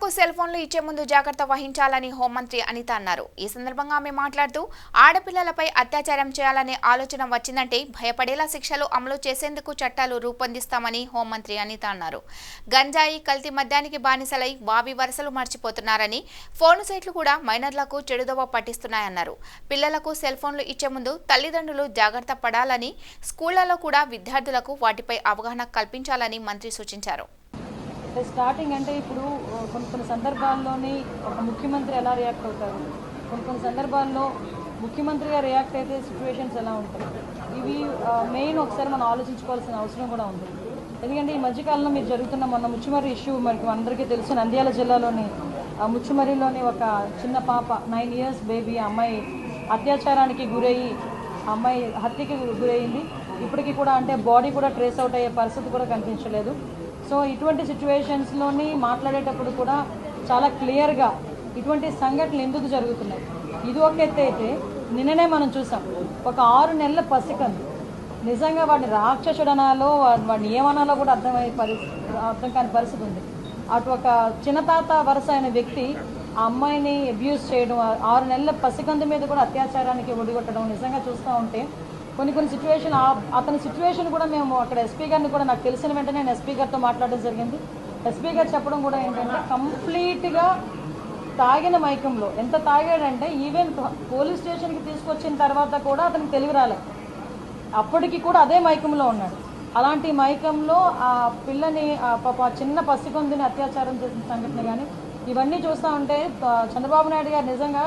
పిల్లలకు సెల్ ఫోన్లు ఇచ్చే ముందు జాగ్రత్త వహించాలని హోంమంత్రి అనిత అన్నారు. ఈ సందర్భంగా ఆమె మాట్లాడుతూ ఆడపిల్లలపై అత్యాచారం చేయాలనే ఆలోచన వచ్చిందంటే భయపడేలా శిక్షలు అమలు చేసేందుకు చట్టాలు రూపొందిస్తామని హోంమంత్రి అనిత అన్నారు. గంజాయి కల్తీ మద్యానికి బానిసలై వావి వరసలు మర్చిపోతున్నారని, ఫోన్ సైట్లు కూడా మైనర్లకు చెడుదోవ పట్టిస్తున్నాయన్నారు. పిల్లలకు సెల్ ఫోన్లు ఇచ్చే ముందు తల్లిదండ్రులు జాగ్రత్త పడాలని, స్కూళ్లలో కూడా విద్యార్థులకు వాటిపై అవగాహన కల్పించాలని మంత్రి సూచించారు. స్టార్టింగ్ అంటే ఇప్పుడు కొన్ని సందర్భాల్లోని ఒక ముఖ్యమంత్రి ఎలా రియాక్ట్ అవుతారు, కొన్ని సందర్భాల్లో ముఖ్యమంత్రిగా రియాక్ట్ అయితే సిచ్యువేషన్స్ ఎలా ఉంటాయి, ఇవి మెయిన్ ఒకసారి మనం ఆలోచించుకోవాల్సిన అవసరం కూడా ఉంది. ఎందుకంటే ఈ మధ్యకాలంలో మీరు జరుగుతున్న మొన్న ముచ్చుమర్రి ఇష్యూ మనకి అందరికీ తెలుసు. నంద్యాల జిల్లాలోని ముచ్చుమర్రిలోని ఒక చిన్న పాప 9 years బేబీ అమ్మాయి అత్యాచారానికి గురయ్యి అమ్మాయి హత్యకి గురయ్యింది. ఇప్పటికీ కూడా అంటే బాడీ కూడా ట్రేస్ అవుట్ అయ్యే పరిస్థితి కూడా కనిపించలేదు. సో ఇటువంటి సిచ్యువేషన్స్లోని మాట్లాడేటప్పుడు కూడా చాలా క్లియర్గా ఇటువంటి సంఘటనలు ఎందుకు జరుగుతున్నాయి, ఇది ఒక ఎత్తు అయితే నిన్ననే మనం చూసాం ఒక 6 నెలల పసికందు నిజంగా వాడిని రాక్షసుడు అనాలో వాడిని ఏమనాలో కూడా అర్థం కాని పరిస్థితి ఉంది. అటు ఒక చిన్నతాత వరుస అయిన వ్యక్తి ఆ అమ్మాయిని అబ్యూస్ చేయడం, 6 నెలల పసికందు మీద కూడా అత్యాచారానికి ఒడిగొట్టడం నిజంగా చూస్తూ ఉంటే కొన్ని సిచ్యువేషన్ అతని సిచ్యువేషన్ కూడా మేము అక్కడ ఎస్పీ గారిని కూడా నాకు తెలిసిన వెంటనే నేను ఎస్పీ గారితో మాట్లాడడం జరిగింది. ఎస్పీ గారు చెప్పడం కూడా ఏంటంటే కంప్లీట్గా తాగిన మైకంలో, ఎంత తాగాడంటే ఈవెన్ పోలీస్ స్టేషన్కి తీసుకొచ్చిన తర్వాత కూడా అతనికి తెలివి రాలేదు, అప్పటికి కూడా అదే మైకంలో ఉన్నాడు. అలాంటి మైకంలో ఆ పిల్లని చిన్న పసికొందిని అత్యాచారం చేసిన సంఘటన కానీ ఇవన్నీ చూస్తూ ఉంటే చంద్రబాబు నాయుడు గారు నిజంగా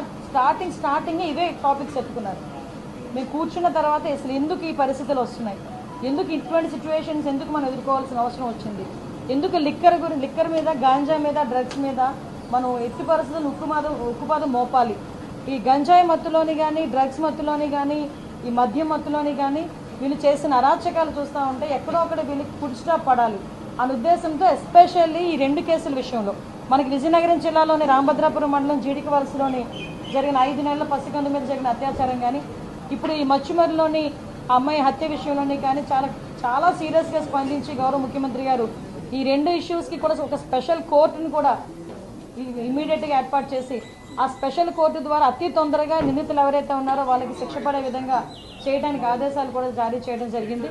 స్టార్టింగ్ ఇవే టాపిక్స్ ఎత్తుకున్నారు. మేము కూర్చున్న తర్వాత అసలు ఎందుకు ఈ పరిస్థితులు వస్తున్నాయి, ఎందుకు ఇటువంటి సిచ్యువేషన్స్ ఎందుకు మనం ఎదుర్కోవాల్సిన అవసరం వచ్చింది, ఎందుకు లిక్కర్ మీద, గాంజా మీద, డ్రగ్స్ మీద మనం ఎట్టి పరిస్థితులు ఉక్కుపాదం మోపాలి. ఈ గంజాయి మత్తులోని కానీ, డ్రగ్స్ మత్తులోని కానీ, ఈ మద్యం మత్తులోని కానీ వీళ్ళు చేసిన అరాచకాలు చూస్తూ ఉంటే ఎక్కడో ఒకటి వీళ్ళకి ఫుడ్ స్టాప్ పడాలి అనే ఉద్దేశంతో ఎస్పెషల్లీ ఈ 2 కేసుల విషయంలో మనకి విజయనగరం జిల్లాలోని రామభద్రాపురం మండలం జీడికి వలసలోని జరిగిన 5 నెలల పసికందు మీద జరిగిన అత్యాచారం కానీ, ఇప్పుడు ఈ మచ్చుమరిలోని అమ్మాయి హత్య విషయంలోని కానీ చాలా సీరియస్గా స్పందించి గౌరవ ముఖ్యమంత్రి గారు ఈ 2 ఇష్యూస్కి కూడా ఒక స్పెషల్ కోర్టును కూడా ఇమీడియట్గా ఏర్పాటు చేసి ఆ స్పెషల్ కోర్టు ద్వారా అతి తొందరగా నిందితులు ఎవరైతే ఉన్నారో వాళ్ళకి శిక్ష పడే విధంగా చేయడానికి ఆదేశాలు కూడా జారీ చేయడం జరిగింది.